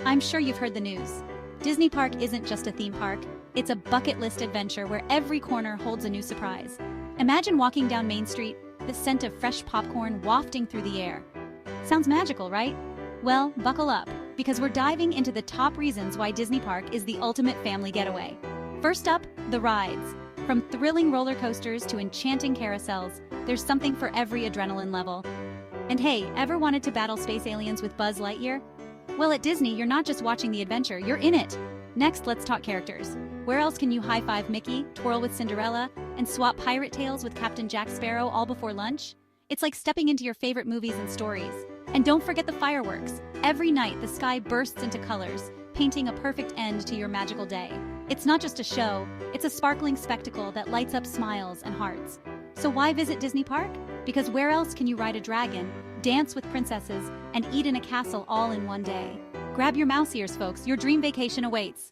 I'm sure you've heard the news. Disney Park isn't just a theme park, it's a bucket list adventure where every corner holds a new surprise. Imagine walking down Main Street, the scent of fresh popcorn wafting through the air. Sounds magical, right? Well, buckle up, because we're diving into the top reasons why Disney Park is the ultimate family getaway. First up, the rides. From thrilling roller coasters to enchanting carousels, there's something for every adrenaline level. And hey, ever wanted to battle space aliens with Buzz Lightyear? Well, at Disney, you're not just watching the adventure, you're in it. Next, let's talk characters. Where else can you high-five Mickey, twirl with Cinderella, and swap pirate tales with Captain Jack Sparrow all before lunch? It's like stepping into your favorite movies and stories. And don't forget the fireworks. Every night, the sky bursts into colors, painting a perfect end to your magical day. It's not just a show, it's a sparkling spectacle that lights up smiles and hearts. So why visit Disney Park? Because where else can you ride a dragon, dance with princesses, and eat in a castle all in one day? Grab your mouse ears, folks, your dream vacation awaits.